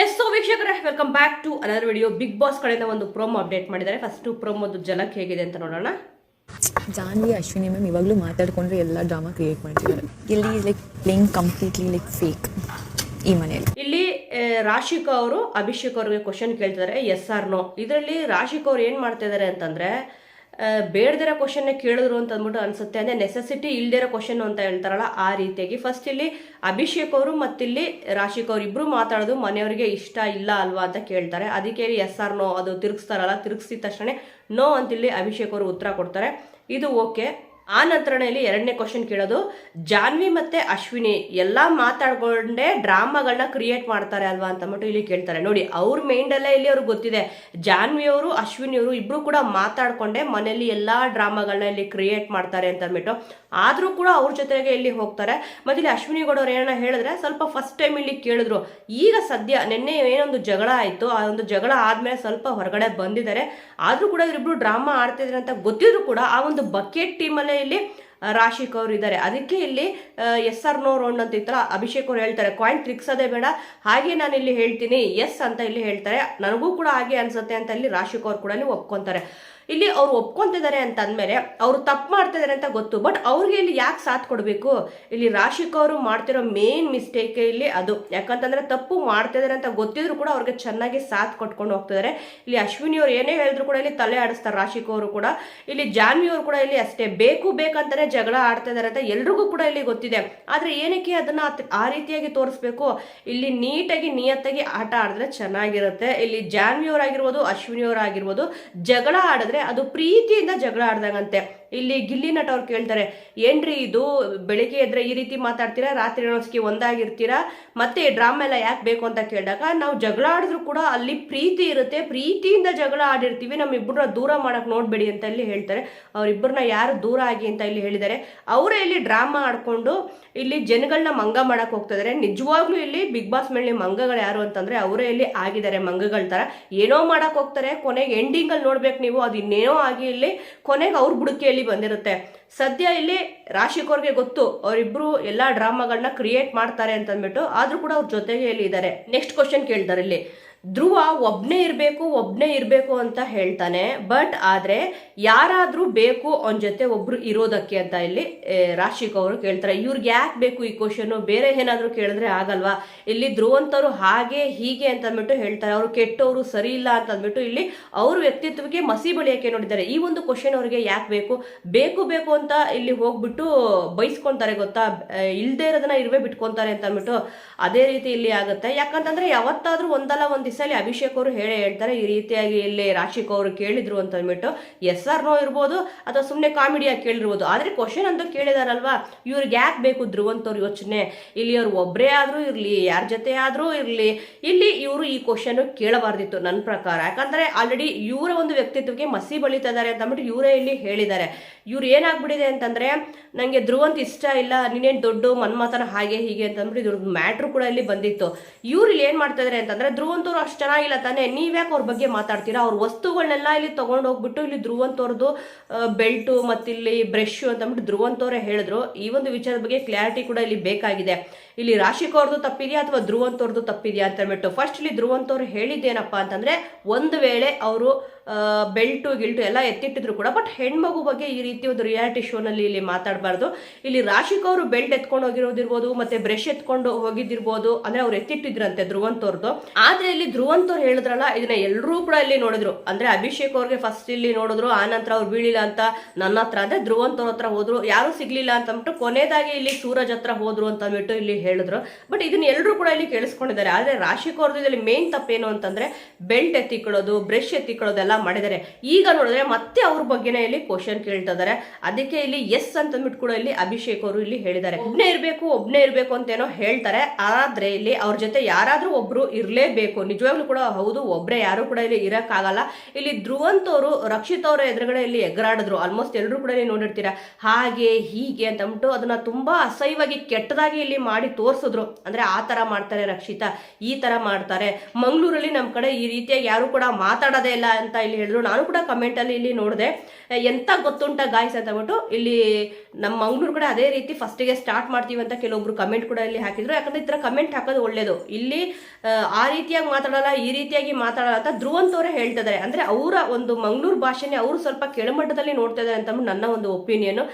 S so ವೀಕ್ಷಕರೇ, welcome back to another video. Bigg Boss ಕಡೆಯಿಂದ ಒಂದು ಪ್ರೋಮೋ ಅಪ್ಡೇಟ್ ಮಾಡಿದ್ದಾರೆ. ಫಸ್ಟ್ ಪ್ರೋಮೋದು ಝಲಕ್ ಹೇಗಿದೆ ಅಂತ ನೋಡೋಣ. ಜಾನ್ವಿ ಅಶ್ವಿನಿ ಮ್ಯಾಮ್ ಇವಾಗಲೂ ಮಾತಾಡ್ಕೊಂಡ್ರೆ ಎಲ್ಲ ಡ್ರಾಮಾ ಕ್ರಿಯೇಟ್ ಮಾಡ್ತಿದ್ದಾರೆ. ಇಲ್ಲಿ like playing completely like fake ಈ ಮನೆಯಲ್ಲಿ. ಇಲ್ಲಿ ರಾಶಿಕಾ ಅವರು ಅಭಿಷೇಕ್ ಅವ್ರಿಗೆ ಕ್ವಶನ್ ಕೇಳ್ತಿದ್ದಾರೆ, ಎಸ್ ಆರ್ ನೋ. ಇದರಲ್ಲಿ ರಾಶಿಕಾ ಅವ್ರು ಏನು ಮಾಡ್ತಾ ಇದ್ದಾರೆ ಅಂತಂದ್ರೆ, ಬೇಡದಿರೋ ಕ್ವಶನ್ನೇ ಕೇಳಿದ್ರು ಅಂತ ಅಂದ್ಬಿಟ್ಟು ಅನ್ಸುತ್ತೆ. ಅಂದರೆ ನೆಸೆಸಿಟಿ ಇಲ್ದಿರೋ ಕ್ವಶನ್ ಅಂತ ಹೇಳ್ತಾರಲ್ಲ, ಆ ರೀತಿಯಾಗಿ ಫಸ್ಟ್ ಇಲ್ಲಿ ಅಭಿಷೇಕ್ ಅವರು ಮತ್ತಿಲ್ಲಿ ರಾಶಿಕ್ ಅವ್ರು ಇಬ್ರು ಮಾತಾಡೋದು ಮನೆಯವರಿಗೆ ಇಷ್ಟ ಇಲ್ಲ ಅಲ್ವಾ ಅಂತ ಕೇಳ್ತಾರೆ. ಅದಕ್ಕೆ ಎಸ್ ಆರ್ ನೋ ಅದು ತಿರುಗಿಸ್ತಾರಲ್ಲ, ತಿರುಗಿಸಿದ ತಕ್ಷಣ ನೋ ಅಂತಿಲ್ಲಿ ಅಭಿಷೇಕ್ ಅವರು ಉತ್ತರ ಕೊಡ್ತಾರೆ. ಇದು ಓಕೆ. ಆ ನಂತರನೇ ಇಲ್ಲಿ ಎರಡನೇ ಕ್ವಶನ್ ಕೇಳೋದು, ಜಾನ್ವಿ ಮತ್ತೆ ಅಶ್ವಿನಿ ಎಲ್ಲ ಮಾತಾಡ್ಕೊಂಡೇ ಡ್ರಾಮಾಗಳನ್ನ ಕ್ರಿಯೇಟ್ ಮಾಡ್ತಾರೆ ಅಲ್ವಾ ಅಂತ ಅಂದ್ಬಿಟ್ಟು ಇಲ್ಲಿ ಕೇಳ್ತಾರೆ. ನೋಡಿ, ಅವ್ರ ಮೈಂಡಲ್ಲೇ ಇಲ್ಲಿ ಅವ್ರಿಗೆ ಗೊತ್ತಿದೆ, ಜಾನ್ವಿ ಅವರು ಅಶ್ವಿನಿ ಅವರು ಇಬ್ರು ಕೂಡ ಮಾತಾಡ್ಕೊಂಡೆ ಮನೆಯಲ್ಲಿ ಎಲ್ಲಾ ಡ್ರಾಮಾಗಳನ್ನ ಇಲ್ಲಿ ಕ್ರಿಯೇಟ್ ಮಾಡ್ತಾರೆ ಅಂತ ಅಂದ್ಬಿಟ್ಟು. ಆದ್ರೂ ಕೂಡ ಅವ್ರ ಜೊತೆಗೆ ಇಲ್ಲಿ ಹೋಗ್ತಾರೆ. ಮತ್ತೆ ಇಲ್ಲಿ ಅಶ್ವಿನಿ ಗೌಡ ಅವ್ರು ಏನನ್ನ ಹೇಳಿದ್ರೆ, ಸ್ವಲ್ಪ ಫಸ್ಟ್ ಟೈಮ್ ಇಲ್ಲಿ ಕೇಳಿದ್ರು. ಈಗ ಸದ್ಯ ನಿನ್ನೆ ಏನೊಂದು ಜಗಳ ಆಯ್ತು, ಆ ಒಂದು ಜಗಳ ಆದ್ಮೇಲೆ ಸ್ವಲ್ಪ ಹೊರಗಡೆ ಬಂದಿದ್ದಾರೆ. ಆದ್ರೂ ಕೂಡ ಇವರಿಬ್ರು ಡ್ರಾಮಾ ಆಡ್ತಿದ್ದಾರೆ ಅಂತ ಗೊತ್ತಿದ್ರು ಕೂಡ ಆ ಒಂದು ಬಕೆಟ್ ಟೀಮಲ್ಲೇ ಇಲ್ಲಿ ರಾಶಿಕ್ ಅವರು ಇದ್ದಾರೆ. ಅದಕ್ಕೆ ಇಲ್ಲಿ ಎಸ್ ಆರ್ ನೋ ರೌಂಡ್ ಅಂತ ಇತ್ತಲ್ಲ, ಅಭಿಷೇಕ್ ಅವ್ರು ಹೇಳ್ತಾರೆ ಕಾಯಿನ್ ತಿರ್ಗ್ಸೋದೇ ಬೇಡ, ಹಾಗೆ ನಾನು ಇಲ್ಲಿ ಹೇಳ್ತೀನಿ ಎಸ್ ಅಂತ ಇಲ್ಲಿ ಹೇಳ್ತಾರೆ. ನನಗೂ ಕೂಡ ಹಾಗೆ ಅನ್ಸುತ್ತೆ ಅಂತ ಇಲ್ಲಿ ರಾಶಿಕ್ ಅವ್ರು ಕೂಡ ಇಲ್ಲಿ ಒಪ್ಕೊಂತಾರೆ. ಇಲ್ಲಿ ಅವ್ರು ಒಪ್ಕೊಂತಿದ್ದಾರೆ ಅಂತ ಅಂದಮೇಲೆ ಅವರು ತಪ್ಪು ಮಾಡ್ತಿದ್ದಾರೆ ಅಂತ ಗೊತ್ತು. ಬಟ್ ಅವ್ರಿಗೆ ಇಲ್ಲಿ ಯಾಕೆ ಸಾಥ್ ಕೊಡಬೇಕು? ಇಲ್ಲಿ ರಾಶಿಕ್ ಅವರು ಮಾಡ್ತಿರೋ ಮೇನ್ ಮಿಸ್ಟೇಕ್ ಇಲ್ಲಿ ಅದು. ಯಾಕಂತಂದ್ರೆ ತಪ್ಪು ಮಾಡ್ತಿದ್ದಾರೆ ಅಂತ ಗೊತ್ತಿದ್ರು ಕೂಡ ಅವ್ರಿಗೆ ಚೆನ್ನಾಗಿ ಸಾಥ್ ಕೊಟ್ಕೊಂಡು ಹೋಗ್ತಿದ್ದಾರೆ. ಇಲ್ಲಿ ಅಶ್ವಿನಿ ಅವ್ರು ಏನೇ ಹೇಳಿದ್ರು ಕೂಡ ಇಲ್ಲಿ ತಲೆ ಆಡಿಸ್ತಾರೆ ರಾಶಿಕ್ ಅವರು ಕೂಡ. ಇಲ್ಲಿ ಜಾನ್ವಿ ಅವರು ಕೂಡ ಇಲ್ಲಿ ಅಷ್ಟೇ, ಬೇಕು ಬೇಕಂತಾನೆ ಜಗಳ ಆಡ್ತಿದ್ದಾರೆ ಅಂತ ಎಲ್ರಿಗೂ ಕೂಡ ಇಲ್ಲಿ ಗೊತ್ತಿದೆ. ಆದ್ರೆ ಏನಕ್ಕೆ ಅದನ್ನ ಆ ರೀತಿಯಾಗಿ ತೋರಿಸ್ಬೇಕು? ಇಲ್ಲಿ ನೀಟಾಗಿ ನಿಯತ್ತಾಗಿ ಆಟ ಆಡಿದ್ರೆ ಚೆನ್ನಾಗಿರುತ್ತೆ. ಇಲ್ಲಿ ಜಾನ್ವಿ ಅವರಾಗಿರ್ಬೋದು, ಅಶ್ವಿನಿ ಅವರಾಗಿರ್ಬೋದು, ಜಗಳ ಆಡಿದ್ರೆ ಅದು ಪ್ರೀತಿಯಿಂದ ಜಗಳ ಆಡ್ದಂಗಂತೆ. ಇಲ್ಲಿ ಗಿಲ್ಲಿ ನಟ ಅವ್ರು ಕೇಳ್ತಾರೆ, ಏನ್ರಿ ಇದು ಬೆಳಿಗ್ಗೆ ಎದ್ರೆ ಈ ರೀತಿ ಮಾತಾಡ್ತೀರಾ, ರಾತ್ರಿ ಅನ್ನೋಸ್ಗೆ ಒಂದಾಗಿರ್ತೀರಾ, ಮತ್ತೆ ಡ್ರಾಮಾ ಎಲ್ಲ ಯಾಕೆ ಬೇಕು ಅಂತ ಕೇಳಿದಾಗ, ನಾವು ಜಗಳ ಆಡಿದ್ರು ಕೂಡ ಅಲ್ಲಿ ಪ್ರೀತಿ ಇರುತ್ತೆ, ಪ್ರೀತಿಯಿಂದ ಜಗಳ ಆಡಿರ್ತೀವಿ, ನಮ್ಮಿಬ್ಬರನ್ನ ದೂರ ಮಾಡಕ್ ನೋಡ್ಬೇಡಿ ಅಂತ ಇಲ್ಲಿ ಹೇಳ್ತಾರೆ. ಅವ್ರಿಬ್ಬರನ್ನ ಯಾರು ದೂರ ಆಗಿ ಅಂತ ಇಲ್ಲಿ ಹೇಳಿದ್ದಾರೆ. ಅವರೇ ಇಲ್ಲಿ ಡ್ರಾಮಾ ಆಡ್ಕೊಂಡು ಇಲ್ಲಿ ಜನಗಳನ್ನ ಮಂಗ ಮಾಡಕ್ ಹೋಗ್ತಿದ್ದಾರೆ. ನಿಜವಾಗ್ಲೂ ಇಲ್ಲಿ ಬಿಗ್ ಬಾಸ್ ಮೇಲೆ ಮಂಗಗಳು ಯಾರು ಅಂತಂದ್ರೆ ಅವರೇ ಇಲ್ಲಿ ಆಗಿದ್ದಾರೆ ಮಂಗಗಳ ತರ. ಏನೋ ಮಾಡಕ್ ಹೋಗ್ತಾರೆ, ಕೊನೆಗೆ ಎಂಡಿಂಗ್ ಅಲ್ಲಿ ನೋಡ್ಬೇಕು ನೀವು, ಅದು ಇನ್ನೇನೋ ಆಗಿ ಇಲ್ಲಿ ಕೊನೆಗೆ ಅವ್ರ ಬುಡಕೆಯಲ್ಲಿ ಬಂದಿರುತ್ತೆ. ಸದ್ಯ ಇಲ್ಲಿ ರಾಶಿಕ್ ಅವ್ರಿಗೆ ಗೊತ್ತು ಅವರಿಬ್ರು ಎಲ್ಲಾ ಡ್ರಾಮಾಗಳನ್ನ ಕ್ರಿಯೇಟ್ ಮಾಡ್ತಾರೆ ಅಂತ ಅಂದ್ಬಿಟ್ಟು, ಆದ್ರೂ ಕೂಡ ಅವ್ರ ಜೊತೆಗೆ ಇಲ್ಲಿ ಇದ್ದಾರೆ. ನೆಕ್ಸ್ಟ್ ಕ್ವಶನ್ ಕೇಳ್ತಾರೆ ಇಲ್ಲಿ, ಧ್ರುವ ಒಬ್ನೇ ಇರಬೇಕು ಅಂತ ಹೇಳ್ತಾನೆ, ಬಟ್ ಆದ್ರೆ ಯಾರಾದ್ರೂ ಬೇಕು ಅವನ ಜೊತೆ ಒಬ್ರು ಇರೋದಕ್ಕೆ ಅಂತ ಇಲ್ಲಿ ರಾಶಿಕ್ ಅವರು ಕೇಳ್ತಾರೆ. ಇವ್ರಿಗೆ ಯಾಕೆ ಬೇಕು ಈ ಕ್ವಶನ್? ಬೇರೆ ಏನಾದ್ರು ಕೇಳಿದ್ರೆ ಆಗಲ್ವಾ? ಇಲ್ಲಿ ಧ್ರುವಂತವ್ರು ಹಾಗೆ ಹೀಗೆ ಅಂತ ಅಂದ್ಬಿಟ್ಟು ಹೇಳ್ತಾರೆ, ಅವ್ರು ಕೆಟ್ಟವರು ಸರಿ ಇಲ್ಲ ಅಂತ ಅಂದ್ಬಿಟ್ಟು ಇಲ್ಲಿ ಅವ್ರ ವ್ಯಕ್ತಿತ್ವಕ್ಕೆ ಮಸಿ ಬಳಿಯಕ್ಕೆ ನೋಡಿದ್ದಾರೆ. ಈ ಒಂದು ಕ್ವಶನ್ ಅವ್ರಿಗೆ ಯಾಕೆ ಬೇಕು ಅಂತ ಇಲ್ಲಿ ಹೋಗ್ಬಿಟ್ಟು ಬೈಸ್ಕೊಂತಾರೆ ಗೊತ್ತಾ, ಇಲ್ದೇ ಇರೋದನ್ನ ಇರುವೆ ಬಿಟ್ಕೊಂತಾರೆ ಅಂತ ಅಂದ್ಬಿಟ್ಟು. ಅದೇ ರೀತಿ ಇಲ್ಲಿ ಆಗುತ್ತೆ. ಯಾಕಂತಂದ್ರೆ ಯಾವತ್ತಾದ್ರೂ ಒಂದಲ್ಲ ಒಂದ್ ದಿವಸಲ್ಲಿ ಅಭಿಷೇಕ್ ಅವರು ಹೇಳ್ತಾರೆ, ಈ ರೀತಿಯಾಗಿ ಇಲ್ಲಿ ರಾಶಿಕ್ ಅವರು ಕೇಳಿದ್ರು ಅಂತ ಅಂದ್ಬಿಟ್ಟು. ಎಸ್ ಆರ್ ನೋ ಇರ್ಬೋದು ಅಥವಾ ಸುಮ್ಮನೆ ಕಾಮಿಡಿಯಾಗಿ ಕೇಳಿರ್ಬೋದು, ಆದ್ರೆ ಕ್ವಶನ್ ಅಂತೂ ಕೇಳಿದಾರಲ್ವಾ. ಇವ್ರಿಗೆ ಯಾಕೆ ಬೇಕು ಧ್ರುವಂತವ್ರ ಯೋಚನೆ? ಇಲ್ಲಿ ಅವ್ರು ಒಬ್ಬರೇ ಆದ್ರೂ ಇರ್ಲಿ, ಯಾರ ಜೊತೆ ಆದ್ರೂ ಇರ್ಲಿ, ಇಲ್ಲಿ ಇವರು ಈ ಕ್ವಶನ್ ಕೇಳಬಾರ್ದಿತ್ತು ನನ್ನ ಪ್ರಕಾರ. ಯಾಕಂದ್ರೆ ಆಲ್ರೆಡಿ ಇವರ ಒಂದು ವ್ಯಕ್ತಿತ್ವಕ್ಕೆ ಮಸಿ ಬಳಿತಾ ಇದಾರೆ ಅಂತ ಅಂದ್ಬಿಟ್ಟು ಇವರೇ ಇಲ್ಲಿ ಹೇಳಿದ್ದಾರೆ. ಇವ್ರು ಏನಾಗ್ಬಿಟ್ಟಿದೆ ಅಂತಂದ್ರೆ, ನಂಗೆ ಧ್ರುವಂತ ಇಷ್ಟ ಇಲ್ಲ, ನೀನೇನ್ ದೊಡ್ಡ ಮನ್ಮಾತನ ಹಾಗೆ ಹೀಗೆ ಅಂತ ಅಂದ್ಬಿಟ್ಟು ಇದ್ರ ಮ್ಯಾಟ್ರು ಕೂಡ ಇಲ್ಲಿ ಬಂದಿತ್ತು. ಇವ್ರು ಇಲ್ಲಿ ಏನ್ ಮಾಡ್ತಾ ಇದಾರೆ ಅಂತಂದ್ರೆ, ಧ್ರುವಂತವ್ರು ಅಷ್ಟು ಚೆನ್ನಾಗಿಲ್ಲ ತಾನೆ, ನೀವ್ಯಾಕೆ ಅವ್ರ ಬಗ್ಗೆ ಮಾತಾಡ್ತೀರಾ? ಅವ್ರ ವಸ್ತುಗಳನ್ನೆಲ್ಲ ಇಲ್ಲಿ ತಗೊಂಡು ಹೋಗ್ಬಿಟ್ಟು ಇಲ್ಲಿ ಧ್ರುವಂತವ್ರದ್ದು ಬೆಲ್ಟು ಮತ್ತಿಲ್ಲಿ ಬ್ರಷ್ ಅಂತ ಅಂದ್ಬಿಟ್ಟು ಧ್ರುವಂತವ್ರೆ ಹೇಳಿದ್ರು. ಈ ಒಂದು ವಿಚಾರದ ಬಗ್ಗೆ ಕ್ಲಾರಿಟಿ ಕೂಡ ಇಲ್ಲಿ ಬೇಕಾಗಿದೆ. ಇಲ್ಲಿ ರಾಶಿಕ್ ಅವ್ರದ್ದು ತಪ್ಪಿದೆಯಾ ಅಥವಾ ಧ್ರುವಂತವ್ರದ್ದು ತಪ್ಪಿದೆಯಾ ಅಂತ ಹೇಳ್ಬಿಟ್ಟು ಫಸ್ಟ್ ಇಲ್ಲಿ ಧ್ರುವಂತವ್ರು ಹೇಳಿದ್ದೇನಪ್ಪಾ ಅಂತಂದ್ರೆ, ಒಂದು ವೇಳೆ ಅವರು ಬೆಲ್ಟು ಗಿಲ್ಟು ಎಲ್ಲ ಎತ್ತಿಟ್ಟಿದ್ರು ಕೂಡ, ಬಟ್ ಹೆಣ್ಮಗು ಬಗ್ಗೆ ಈ ರೀತಿ ಒಂದು ರಿಯಾಲಿಟಿ ಶೋನಲ್ಲಿ ಇಲ್ಲಿ ಮಾತಾಡಬಾರ್ದು. ಇಲ್ಲಿ ರಾಶಿಕ್ ಅವರು ಬೆಲ್ಟ್ ಎತ್ಕೊಂಡು ಹೋಗಿರೋದಿರ್ಬೋದು, ಮತ್ತೆ ಬ್ರಷ್ ಎತ್ಕೊಂಡು ಹೋಗಿದ್ದಿರ್ಬೋದು, ಅಂದ್ರೆ ಅವ್ರು ಎತ್ತಿಟ್ಟಿದ್ರಂತೆ ಧ್ರುವಂತವ್ರದ್ದು. ಆದ್ರೆ ಇಲ್ಲಿ ಧ್ರುವಂತವ್ರು ಹೇಳಿದ್ರಲ್ಲ, ಇದನ್ನ ಎಲ್ಲರೂ ಕೂಡ ಇಲ್ಲಿ ನೋಡಿದ್ರು. ಅಂದ್ರೆ ಅಭಿಷೇಕ್ ಅವ್ರಿಗೆ ಫಸ್ಟ್ ಇಲ್ಲಿ ನೋಡಿದ್ರು, ಆ ನಂತರ ಅವ್ರು ಬೀಳಿಲ್ಲ ಅಂತ ನನ್ನ ಹತ್ರ, ಅಂದ್ರೆ ಧ್ರುವಂತವ್ರ ಹತ್ರ ಹೋದ್ರು, ಯಾರು ಸಿಗ್ಲಿಲ್ಲ ಅಂತ ಅಂದ್ಬಿಟ್ಟು ಕೊನೆದಾಗಿ ಇಲ್ಲಿ ಸೂರಜ್ ಹತ್ರ ಹೋದ್ರು ಅಂತ ಅಂದ್ಬಿಟ್ಟು ಇಲ್ಲಿ ಹೇಳಿದ್ರು. ಬಟ್ ಇದನ್ನ ಎಲ್ಲರೂ ಕೂಡ ಇಲ್ಲಿ ಕೇಳಿಸ್ಕೊಂಡಿದ್ದಾರೆ. ಆದ್ರೆ ರಾಶಿಕ್ ಅವ್ರದ್ದು ಇಲ್ಲಿ ಮೇನ್ ತಪ್ಪೇನು ಅಂತಂದ್ರೆ, ಬೆಲ್ಟ್ ಎತ್ತಿಕೊಳ್ಳೋದು, ಬ್ರಷ್ ಎತ್ತಿಕೊಳ್ಳೋದೆಲ್ಲ ಮಾಡಿದ್ದಾರೆ. ಈಗ ನೋಡಿದ್ರೆ ಮತ್ತೆ ಅವ್ರ ಬಗ್ಗೆನೇ ಇಲ್ಲಿ ಕ್ವಶನ್ ಕೇಳ್ತಾ ಇದಾರೆ. ಅದಕ್ಕೆ ಇಲ್ಲಿ ಎಸ್ ಅಂತ ಅಂದ್ಬಿಟ್ಟು ಕೂಡ ಇಲ್ಲಿ ಅಭಿಷೇಕ್ ಅವರು ಇಲ್ಲಿ ಹೇಳಿದ್ದಾರೆ. ಒಬ್ನೇ ಇರ್ಬೇಕು ಅಂತ ಏನೋ ಹೇಳ್ತಾರೆ, ಆದ್ರೆ ಇಲ್ಲಿ ಅವ್ರ ಜೊತೆ ಯಾರಾದ್ರೂ ಒಬ್ರು ಇರ್ಲೇಬೇಕು. ನಿಜವಾಗ್ಲೂ ಕೂಡ ಹೌದು, ಒಬ್ರೆ ಯಾರು ಕೂಡ ಇಲ್ಲಿ ಇರಕ್ ಆಗಲ್ಲ. ಇಲ್ಲಿ ಧ್ರುವಂತವ್ರು ರಕ್ಷಿತ್ ಅವರ ಎದುರುಗಡೆ ಇಲ್ಲಿ ಎಗರಾಡಿದ್ರು. ಆಲ್ಮೋಸ್ಟ್ ಎಲ್ಲರೂ ಕೂಡ ಇಲ್ಲಿ ನೋಡಿರ್ತೀರಾ, ಹಾಗೆ ಹೀಗೆ ಅಂತ ಅಂದ್ಬಿಟ್ಟು ಅದನ್ನ ತುಂಬಾ ಅಸಹ್ಯವಾಗಿ ಕೆಟ್ಟದಾಗಿ ಇಲ್ಲಿ ಮಾಡಿ ತೋರಿಸಿದ್ರು. ಅಂದ್ರೆ ಆ ತರ ಮಾಡ್ತಾರೆ ರಕ್ಷಿತಾ, ಈ ತರ ಮಾಡ್ತಾರೆ, ಮಂಗಳೂರಲ್ಲಿ ನಮ್ಮ ಕಡೆ ಈ ರೀತಿಯಾಗಿ ಯಾರು ಕೂಡ ಮಾತಾಡೋದೇ ಇಲ್ಲ ಅಂತ ಇಲ್ಲಿ ಹೇಳಿದ್ರು. ನಾನು ಕೂಡ ಕಮೆಂಟ್ ಅಲ್ಲಿ ಇಲ್ಲಿ ನೋಡಿದೆ, ಎಂತ ಗೊತ್ತುಂಟ ಗಾಯ್ಸ್ ಅಂತ ಬಿಟ್ಟು ಇಲ್ಲಿ ನಮ್ಮ ಮಂಗಳೂರು ಕಡೆ ಅದೇ ರೀತಿ ಫಸ್ಟಿಗೆ ಸ್ಟಾರ್ಟ್ ಮಾಡ್ತೀವಿ ಅಂತ ಕೆಲವೊಬ್ರು ಕಮೆಂಟ್ ಕೂಡ ಇಲ್ಲಿ ಹಾಕಿದ್ರು. ಯಾಕಂದ್ರೆ ಈ ತರ ಕಮೆಂಟ್ ಹಾಕೋದು ಒಳ್ಳೇದು. ಇಲ್ಲಿ ಆ ರೀತಿಯಾಗಿ ಮಾತಾಡಲ್ಲ, ಈ ರೀತಿಯಾಗಿ ಮಾತಾಡಲ್ಲ ಅಂತ ಧ್ರುವಂತವರೇ ಹೇಳ್ತಿದ್ದಾರೆ. ಅಂದ್ರೆ ಅವರ ಒಂದು ಮಂಗಳೂರು ಭಾಷೆನೇ ಅವರು ಸ್ವಲ್ಪ ಕೆಳಮಟ್ಟದಲ್ಲಿ ನೋಡ್ತಾ ಇದ್ದಾರೆ ಅಂತ ನನ್ನ ಒಂದು ಒಪಿನಿಯನ್.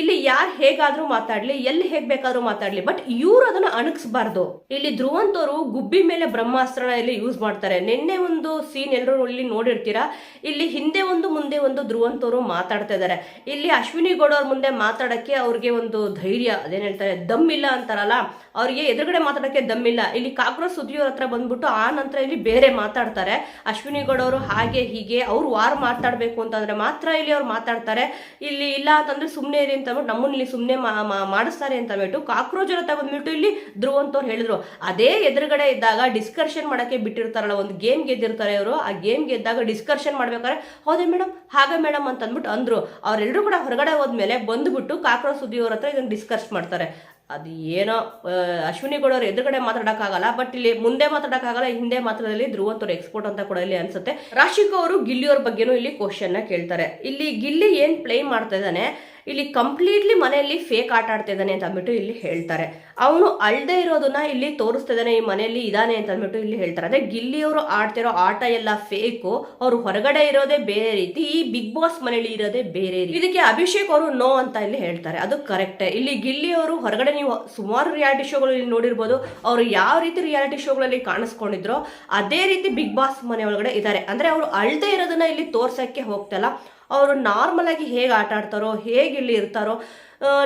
ಇಲ್ಲಿ ಯಾರು ಹೇಗಾದ್ರೂ ಮಾತಾಡ್ಲಿ, ಎಲ್ಲಿ ಹೇಗ್ ಬೇಕಾದ್ರೂ ಮಾತಾಡ್ಲಿ, ಬಟ್ ಇವ್ರು ಅದನ್ನ ಅಣಗಿಸಬಾರ್ದು. ಇಲ್ಲಿ ಧ್ರುವಂತವರು ಗುಬ್ಬಿ ಮೇಲೆ ಬ್ರಹ್ಮಾಸ್ತ್ರನ ಇಲ್ಲಿ ಯೂಸ್ ಮಾಡ್ತಾರೆ. ನಿನ್ನೆ ಒಂದು ಸೀನ್ ಎಲ್ಲರೂ ಇಲ್ಲಿ ನೋಡಿರ್ತೀರಾ, ಇಲ್ಲಿ ಹಿಂದೆ ಒಂದು ಮುಂದೆ ಒಂದು ಧ್ರುವಂತವರು ಮಾತಾಡ್ತಾ ಇದ್ದಾರೆ. ಇಲ್ಲಿ ಅಶ್ವಿನಿ ಗೌಡ ಅವ್ರ ಮುಂದೆ ಮಾತಾಡಕ್ಕೆ ಅವ್ರಿಗೆ ಒಂದು ಧೈರ್ಯ, ಅದೇನ್ ಹೇಳ್ತಾರೆ, ದಮ್ ಇಲ್ಲ ಅಂತಾರಲ್ಲ, ಅವ್ರಿಗೆ ಎದುರುಗಡೆ ಮಾತಾಡಕ್ಕೆ ದಮ್ ಇಲ್ಲ. ಇಲ್ಲಿ ಕಾಕ್ರೋಚ್ ಸುದ್ದಿಯವ್ರ ಹತ್ರ ಬಂದ್ಬಿಟ್ಟು ಆ ನಂತರ ಇಲ್ಲಿ ಬೇರೆ ಮಾತಾಡ್ತಾರೆ. ಅಶ್ವಿನಿ ಗೌಡ ಅವರು ಹಾಗೆ ಹೀಗೆ ಅವ್ರು ವಾರ್ ಮಾತಾಡ್ಬೇಕು ಅಂತಂದ್ರೆ ಮಾತ್ರ ಇಲ್ಲಿ ಅವ್ರು ಮಾತಾಡ್ತಾರೆ. ಇಲ್ಲಿ ಇಲ್ಲ ಅಂತಂದ್ರೆ ಸುಮ್ನೆ ಇರಿ ಅಂತ ನಮ್ಮನ್ನ ಇಲ್ಲಿ ಸುಮ್ನೆ ಮಾಡಿಸ್ತಾರೆ ಅಂತ ಹೇಳ್ಬಿಟ್ಟು ಕಾಕ್ರೋಚ್ ಹತ್ರ ಬಂದ್ಬಿಟ್ಟು ಇಲ್ಲಿ ಧ್ರುವಂತವ್ರು ಹೇಳಿದ್ರು. ಅದೇ ಎದುರುಗಡೆ ಇದ್ದಾಗ ಡಿಸ್ಕಷನ್ ಮಾಡಕ್ಕೆ ಬಿಟ್ಟಿರ್ತಾರಲ್ಲ, ಒಂದು ಗೇಮ್ ಗೆದ್ದಿರ್ತಾರೆ ಅವರು, ಆ ಗೇಮ್ ಗೆದ್ದಾಗ ಡಿಸ್ಕಷನ್ ಮಾಡ್ಬೇಕಾದ್ರೆ ಹೌದೇ ಮೇಡಮ್, ಹಾಗೆ ಮೇಡಮ್ ಅಂತ ಅಂದ್ಬಿಟ್ಟು ಅಂದ್ರು. ಅವರೆಲ್ಲರೂ ಕೂಡ ಹೊರಗಡೆ ಹೋದ್ಮೇಲೆ ಬಂದ್ಬಿಟ್ಟು ಕಾಕ್ರೋಚ್ ಸುದ್ದಿಯವ್ರ ಹತ್ರ ಇದನ್ನ ಡಿಸ್ಕಸ್ ಮಾಡ್ತಾರೆ. ಅದು ಏನೋ ಅಶ್ವಿನಿ ಗೌಡ ಅವ್ರು ಎದುರುಗಡೆ ಮಾತಾಡಕ್ಕಾಗಲ್ಲ, ಬಟ್ ಇಲ್ಲಿ ಮುಂದೆ ಮಾತಾಡಕ್ಕಾಗಲ್ಲ, ಹಿಂದೆ ಮಾತಾಡೋದ್ರಲ್ಲಿ ಧ್ರುವಂತವ್ರು ಎಕ್ಸ್ಪೋರ್ಟ್ ಅಂತ ಕೂಡ ಇಲ್ಲಿ ಅನ್ಸುತ್ತೆ. ರಾಶಿಕಾ ಅವರು ಗಿಲ್ಲಿ ಅವ್ರ ಬಗ್ಗೆನೂ ಇಲ್ಲಿ ಕ್ವಶನ್ ಕೇಳ್ತಾರೆ. ಇಲ್ಲಿ ಗಿಲ್ಲಿ ಏನ್ ಪ್ಲೇ ಮಾಡ್ತಾ ಇದ್ದಾನೆ, ಇಲ್ಲಿ ಕಂಪ್ಲೀಟ್ಲಿ ಮನೆಯಲ್ಲಿ ಫೇಕ್ ಆಟ ಆಡ್ತಾ ಇದ್ದಾನೆ ಅಂತ ಅಂದ್ಬಿಟ್ಟು ಇಲ್ಲಿ ಹೇಳ್ತಾರೆ. ಅವನು ಅಳ್ದೇ ಇರೋದನ್ನ ಇಲ್ಲಿ ತೋರಿಸ್ತಾ ಇದ್ದಾನೆ, ಈ ಮನೆಯಲ್ಲಿ ಇದಾನೆ ಅಂತ ಅಂದ್ಬಿಟ್ಟು ಇಲ್ಲಿ ಹೇಳ್ತಾರೆ. ಅದೇ ಗಿಲ್ಲಿಯವರು ಆಡ್ತಿರೋ ಆಟ ಎಲ್ಲ ಫೇಕು, ಅವ್ರು ಹೊರಗಡೆ ಇರೋದೇ ಬೇರೆ ರೀತಿ, ಈ ಬಿಗ್ ಬಾಸ್ ಮನೆಯಲ್ಲಿ ಇರೋದೇ ಬೇರೆ ರೀತಿ. ಇದಕ್ಕೆ ಅಭಿಷೇಕ್ ಅವರು ನೋ ಅಂತ ಇಲ್ಲಿ ಹೇಳ್ತಾರೆ. ಅದು ಕರೆಕ್ಟ್. ಇಲ್ಲಿ ಗಿಲ್ಲಿ ಅವರು ಹೊರಗಡೆ ನೀವು ಸುಮಾರು ರಿಯಾಲಿಟಿ ಶೋಗಳು ಇಲ್ಲಿ ನೋಡಿರ್ಬೋದು, ಅವರು ಯಾವ ರೀತಿ ರಿಯಾಲಿಟಿ ಶೋಗಳಲ್ಲಿ ಕಾಣಿಸ್ಕೊಂಡಿದ್ರೋ ಅದೇ ರೀತಿ ಬಿಗ್ ಬಾಸ್ ಮನೆ ಒಳಗಡೆ ಇದ್ದಾರೆ. ಅಂದ್ರೆ ಅವರು ಅಳ್ದೇ ಇರೋದನ್ನ ಇಲ್ಲಿ ತೋರ್ಸಕ್ಕೆ ಹೋಗ್ತಲ್ಲ, ಅವರು ನಾರ್ಮಲ್ ಆಗಿ ಹೇಗೆ ಆಟ ಆಡ್ತಾರೋ, ಹೇಗೆ ಇಲ್ಲಿ ಇರ್ತಾರೋ,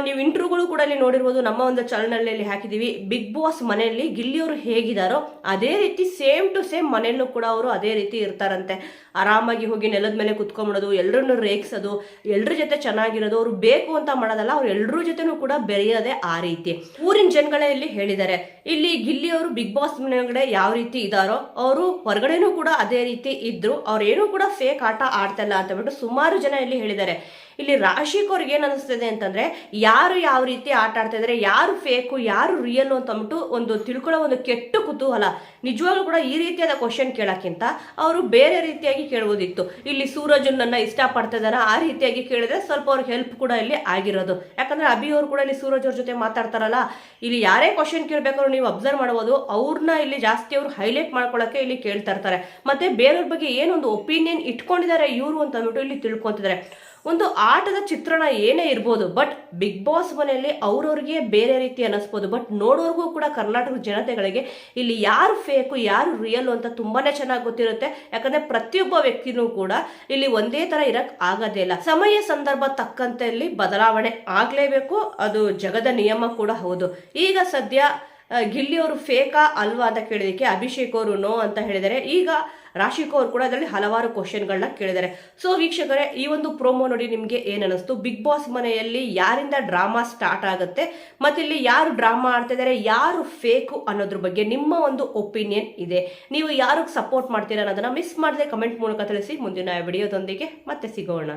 ನೀವು ಇಂಟರ್ವ್ಯೂಗಳು ಕೂಡ ಇಲ್ಲಿ ನೋಡಿರ್ಬೋದು, ನಮ್ಮ ಒಂದು ಚಾನಲ್ನಲ್ಲಿ ಹಾಕಿದೀವಿ. ಬಿಗ್ ಬಾಸ್ ಮನೆಯಲ್ಲಿ ಗಿಲ್ಲಿಯವರು ಹೇಗಿದಾರೋ ಅದೇ ರೀತಿ ಸೇಮ್ ಟು ಸೇಮ್ ಮನೆಯಲ್ಲೂ ಕೂಡ ಅವರು ಅದೇ ರೀತಿ ಇರ್ತಾರಂತೆ. ಆರಾಮಾಗಿ ಹೋಗಿ ನೆಲದ ಮೇಲೆ ಕುತ್ಕೊಂಡ್ಬಿಡೋದು, ಎಲ್ಲರನ್ನು ರೇಗಿಸೋದು, ಎಲ್ಲರ ಜೊತೆ ಚೆನ್ನಾಗಿರೋದು, ಅವ್ರು ಬೇಕು ಅಂತ ಮಾಡೋದಲ್ಲ, ಅವ್ರು ಎಲ್ಲರ ಜೊತೆನೂ ಕೂಡ ಬೆರೆಯೋದೇ ಆ ರೀತಿ. ಊರಿನ ಜನಗಳೇ ಇಲ್ಲಿ ಹೇಳಿದ್ದಾರೆ. ಇಲ್ಲಿ ಗಿಲ್ಲಿಯವರು ಬಿಗ್ ಬಾಸ್ ಮನೆಯೊಳಗಡೆ ಯಾವ ರೀತಿ ಇದಾರೋ ಅವರು ಹೊರಗಡೆನೂ ಕೂಡ ಅದೇ ರೀತಿ ಇದ್ರು, ಅವ್ರೇನು ಕೂಡ ಫೇಕ್ ಆಟ ಆಡ್ತಾ ಇಲ್ಲ ಅಂತ ಬಿಟ್ಟು ಸುಮಾರು ಜನ ಇಲ್ಲಿ ಹೇಳಿದ್ದಾರೆ. ಇಲ್ಲಿ ರಾಶಿಕ್ ಅವ್ರಿಗೆ ಏನ್ ಅನಿಸ್ತಿದೆ ಅಂತಂದ್ರೆ, ಯಾರು ಯಾವ ರೀತಿ ಆಟ ಆಡ್ತಾ ಇದಾರೆ, ಯಾರು ಫೇಕು ಯಾರು ರಿಯಲ್ ಅಂತ ಅಂದ್ಬಿಟ್ಟು ಒಂದು ತಿಳ್ಕೊಳ್ಳೋ ಒಂದು ಕೆಟ್ಟ ಕುತೂಹಲ. ನಿಜವಾಗ್ಲೂ ಕೂಡ ಈ ರೀತಿಯಾದ ಕ್ವಶನ್ ಕೇಳಕ್ಕಿಂತ ಅವರು ಬೇರೆ ರೀತಿಯಾಗಿ ಕೇಳ್ಬೋದಿತ್ತು. ಇಲ್ಲಿ ಸೂರಜ್ ನನ್ನ ಇಷ್ಟ ಪಡ್ತಾ ಇದಾರ, ಆ ರೀತಿಯಾಗಿ ಕೇಳಿದ್ರೆ ಸ್ವಲ್ಪ ಅವ್ರಿಗೆ ಹೆಲ್ಪ್ ಕೂಡ ಇಲ್ಲಿ ಆಗಿರೋದು. ಯಾಕಂದ್ರೆ ಅಭಿ ಅವ್ರು ಕೂಡ ಇಲ್ಲಿ ಸೂರಜ್ ಅವ್ರ ಜೊತೆ ಮಾತಾಡ್ತಾರಲ್ಲ, ಇಲ್ಲಿ ಯಾರೇ ಕ್ವಶನ್ ಕೇಳ್ಬೇಕಾದ್ರು ನೀವು ಅಬ್ಸರ್ವ್ ಮಾಡಬಹುದು, ಅವ್ರನ್ನ ಇಲ್ಲಿ ಜಾಸ್ತಿ ಅವ್ರು ಹೈಲೈಟ್ ಮಾಡ್ಕೊಳಕ್ಕೆ ಇಲ್ಲಿ ಕೇಳ್ತಾ ಇರ್ತಾರೆ. ಮತ್ತೆ ಬೇರೆಯವ್ರ ಬಗ್ಗೆ ಏನೊಂದು ಒಪಿನಿಯನ್ ಇಟ್ಕೊಂಡಿದ್ದಾರೆ ಇವರು ಅಂತ ಅಂದ್ಬಿಟ್ಟು ಇಲ್ಲಿ ತಿಳ್ಕೊಂತಿದ್ದಾರೆ. ಒಂದು ಆಟದ ಚಿತ್ರಣ ಏನೇ ಇರ್ಬೋದು, ಬಟ್ ಬಿಗ್ ಬಾಸ್ ಮನೆಯಲ್ಲಿ ಅವ್ರವ್ರಿಗೆ ಬೇರೆ ರೀತಿ ಅನಿಸ್ಬೋದು, ಬಟ್ ನೋಡೋರ್ಗೂ ಕೂಡ ಕರ್ನಾಟಕದ ಜನತೆಗಳಿಗೆ ಇಲ್ಲಿ ಯಾರು ಫೇಕು ಯಾರು ರಿಯಲ್ ಅಂತ ತುಂಬಾನೇ ಚೆನ್ನಾಗಿ ಗೊತ್ತಿರುತ್ತೆ. ಯಾಕಂದ್ರೆ ಪ್ರತಿಯೊಬ್ಬ ವ್ಯಕ್ತಿನೂ ಕೂಡ ಇಲ್ಲಿ ಒಂದೇ ತರ ಇರಕ್ ಆಗೋದೇ ಇಲ್ಲ. ಸಮಯ ಸಂದರ್ಭ ತಕ್ಕಂತೆ ಇಲ್ಲಿ ಬದಲಾವಣೆ ಆಗ್ಲೇಬೇಕು, ಅದು ಜಗದ ನಿಯಮ ಕೂಡ ಹೌದು. ಈಗ ಸದ್ಯ ಗಿಲ್ಲಿ ಅವರು ಫೇಕಾ ಅಲ್ವಾ ಅಂತ ಕೇಳಿದಕ್ಕೆ ಅಭಿಷೇಕ್ ಅವರು ನೋ ಅಂತ ಹೇಳಿದ್ದಾರೆ. ಈಗ ರಾಶಿಕಾ ಅವರು ಕೂಡ ಅದರಲ್ಲಿ ಹಲವಾರು ಕ್ವಶನ್ಗಳನ್ನ ಕೇಳಿದ್ದಾರೆ. ಸೊ ವೀಕ್ಷಕರೇ, ಈ ಒಂದು ಪ್ರೋಮೋ ನೋಡಿ ನಿಮ್ಗೆ ಏನ್ ಅನಿಸ್ತು? ಬಿಗ್ ಬಾಸ್ ಮನೆಯಲ್ಲಿ ಯಾರಿಂದ ಡ್ರಾಮಾ ಸ್ಟಾರ್ಟ್ ಆಗುತ್ತೆ, ಮತ್ತೆ ಇಲ್ಲಿ ಯಾರು ಡ್ರಾಮಾ ಆಡ್ತಾ ಇದ್ದಾರೆ, ಯಾರು ಫೇಕು ಅನ್ನೋದ್ರ ಬಗ್ಗೆ ನಿಮ್ಮ ಒಂದು ಒಪಿನಿಯನ್ ಇದೆ. ನೀವು ಯಾರಿಗೆ ಸಪೋರ್ಟ್ ಮಾಡ್ತೀರಾ ಅನ್ನೋದನ್ನ ಮಿಸ್ ಮಾಡದೆ ಕಮೆಂಟ್ ಮೂಲಕ ತಿಳಿಸಿ. ಮುಂದಿನ ವಿಡಿಯೋದೊಂದಿಗೆ ಮತ್ತೆ ಸಿಗೋಣ.